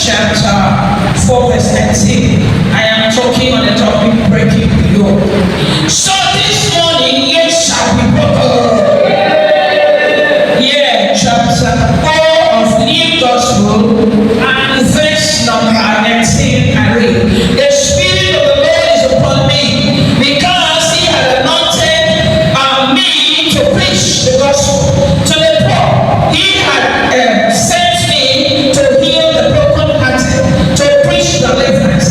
chapter 4, verse 19. I am talking on the topic breaking the yoke. So this morning, it shall be broken. Yeah, chapter 4 of New Gospel and verse number 19. I read, the Spirit of the Lord is upon me because He had anointed me to preach the gospel to the poor. He had sent me to heal the brokenhearted, to preach deliverance,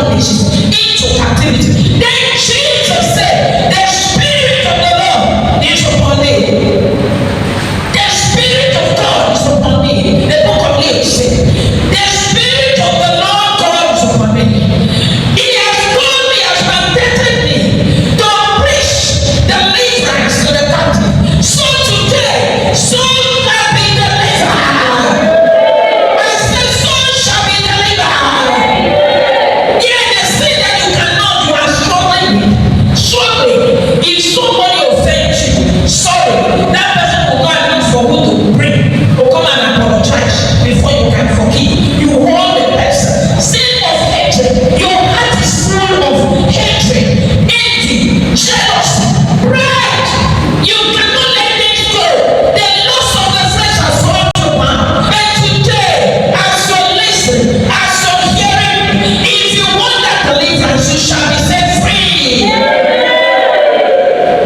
bondages, into captivity. Then Jesus said, the Spirit of the Lord is upon me. The Spirit of God is upon me. The book of Luke said, the Spirit of the Lord God is upon me. He has told me, has mandated me to preach deliverance to the captive. So today, so shall be delivered. I said, so shall be delivered. Yeah, the sin that you cannot, you are struggling with. Struggling. If somebody offends you, sorry, that person will go and look for who to bring. Will come and apologize before you can forgive. You hold the person. Sin of hatred. Your heart is full of hatred, envy, jealousy, pride. You cannot let things go. The loss of the flesh has gone to man. And today, as you listen, as you're hearing, if you want that deliverance, you shall be set free.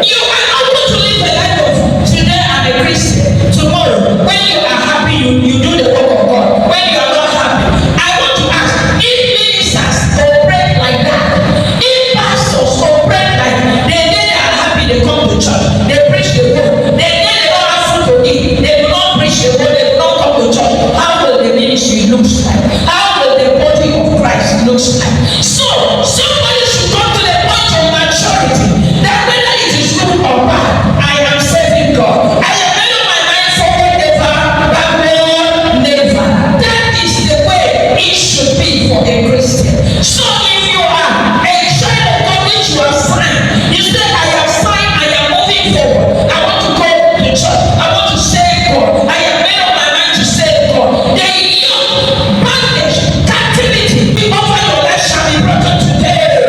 You are not going to live a life of today I'm a Christian. Tomorrow, when you are happy, you do the work of God. When you are not happy, I want to ask, if ministers operate like that, if pastors operate like that, the day they are happy, they come to church, they preach the word. The day they don't have food to eat, they do not preach the word, they do not come to church. How will the ministry look like? How will the body of Christ look like? So, somebody should come to the point of maturity that whether it is good or bad, I am serving God. I have made up my mind forward never, backward never. That is the way it should be for a Christian. So if you are a child of God which you are signed, you say, I have signed, I am moving forward. I want to go to church. I want to serve God. I have made up my mind to serve God. The yoke, bondage, captivity over your life shall be broken today.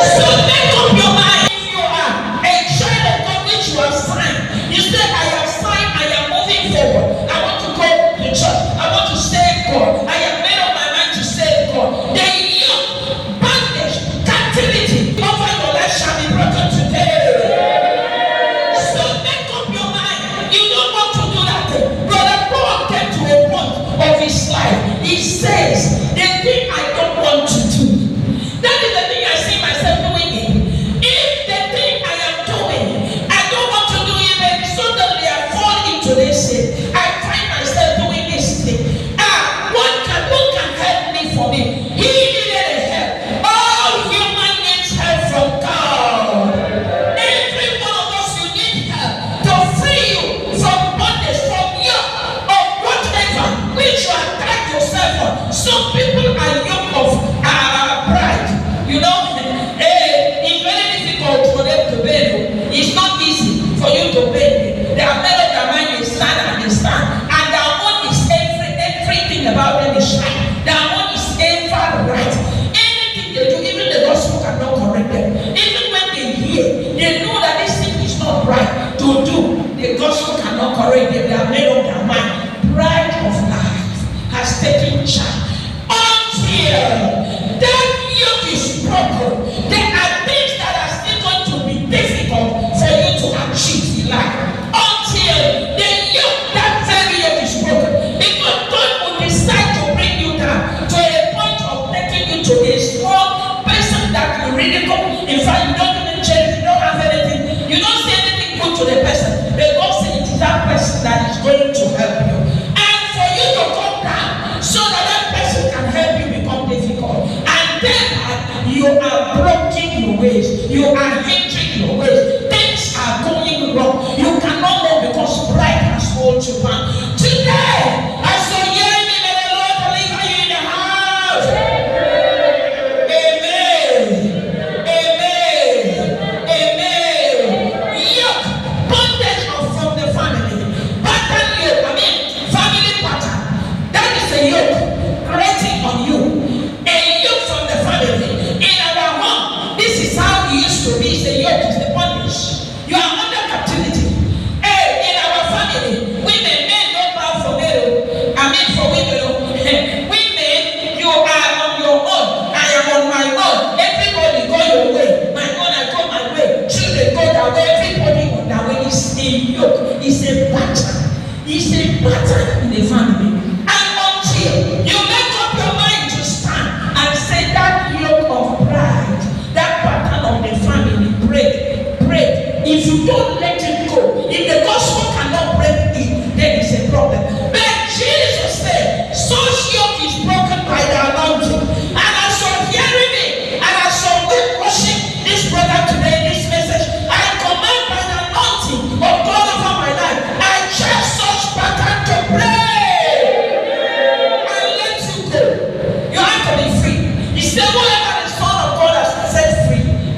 So make up your mind. If you are a child of God which you have signed, you say, I have signed, I am moving forward. I want to go to church. I want to serve God. I have made up my mind to serve God. The yoke, bondage, captivity over your life shall be broken today. So make up your mind. You don't want to do that thing. Brother Paul came to a point of his life. He says, the thing I don't want to do, that is the thing I see myself doing it. If the thing I am doing, I don't want to do it, but suddenly I fall into this sin. I find myself doing this thing. What can help me for me? He needed help. All human needs help from God. Every one of us, you need help to free you from bondage, from yoke of whatever which you have tied yourself on. Some people are yoke of pride. You know, it's very difficult for them to bend you. It's not easy for you to bend them. They are made up their mind, they stand and they stand. And their own is everything about them is right. Their own is ever right. Anything they do, even the gospel cannot correct them. Even when they hear, they know that this thing is not right to do. The gospel cannot correct them. They are made up their mind. Pride of life has taken charge. Until that yoke is broken, there are things that are still going to be difficult for you to achieve in life. Until the yoke, that very yoke is broken. Because God will decide to bring you down to a point of taking you to a small person that you ridicule. In fact, you don't even change, you don't have anything, you don't say anything good to the person. But God said it is that person that is going to help you. And for you to come down so that that person can help you become difficult. And then you are blocking your ways. You are hindering your ways. Things are going wrong. You cannot move because pride has hold you back. Today, as you hear me, may the Lord deliver you in the house. Amen. Amen. Amen. Yoke, bondage from the family. Pattern yoke, family pattern. That is a yoke creating on you. A yoke from the family. In our home, this is how it used to be. The yoke is the bondage.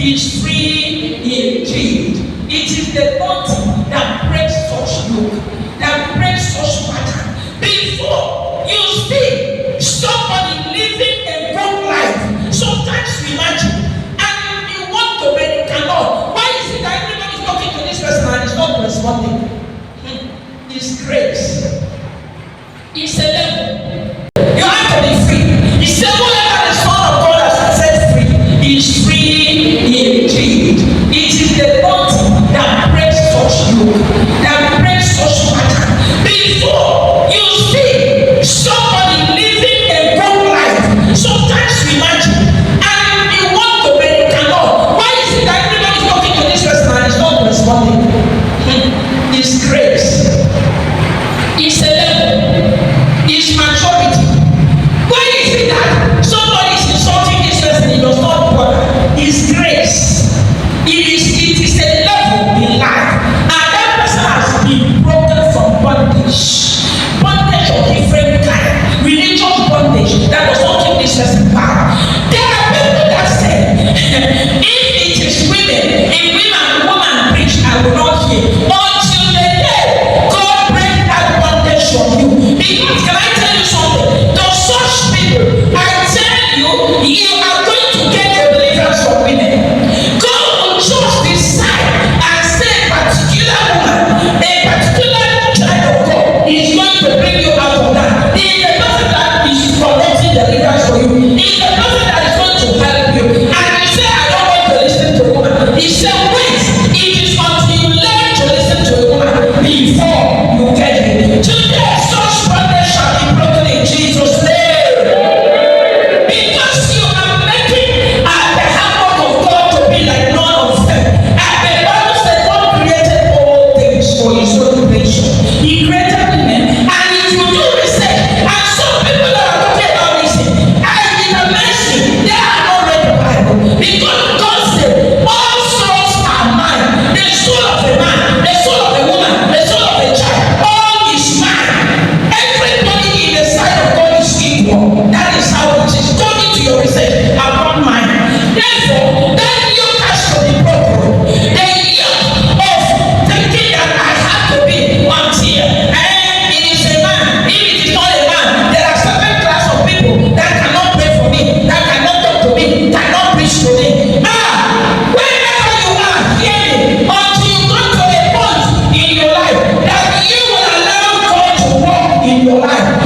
is free indeed. It is the body that breaks such yoke, that breaks such pattern. Before you see somebody living a good life, sometimes you imagine and you want to but you cannot. Why is it that everybody is talking to this person and is not responding? It's grace. It's a level. You have to be free. He said, whoever the Son of God has set free is free indeed. It is the body that breaks such yoke, that breaks such pattern. Before you see somebody living a good life, sometimes you imagine and you want to but you cannot. Why is it that everybody is talking to this person and is not responding? It's grace. It's a level. It's maturity. Why is it that somebody is insulting this person, he does not bother? It's grace. It is a level in life. And that person has been broken from bondage. Bondage of different kind. Religious bondage that does not keep this person bound. There are people that say, if it is women, if woman preach, I will not hear. Until the day God break that bondage from you. Because can I tell you something? Those such people, I tell you, you are going to get your deliverance from women. God will just decide and say a particular woman, a particular child of God is going to bring you out of that. He is the person that is collecting deliverance for you. He is the person that is going to help you. And you say, I don't want to listen to a woman. He said, wait, it is until you learn to listen to a woman before you get it. Today, such bondage shall be broken in Jesus' name. Because you are making the handwork of God to be like none of them. And the Bible said God created all things for his own pleasure. He created women. And if you do research, and some people that are talking about this, I did a mention, they are not read the Bible. Because God said, all souls are mine. The soul of a man, the soul of a woman, the soul of a child, all is mine. Everybody in the sight of God is equal. That is how it is. Go into your research about mine. Therefore, that yoke has to be broken. The yoke of thinking that I have to be until and it is a man. If it is not a man, there are certain class of people that cannot pray for me, that cannot talk to me, cannot preach to me. Wherever you are, hear me. Until you come to a point in your life that you will allow God to walk in your life.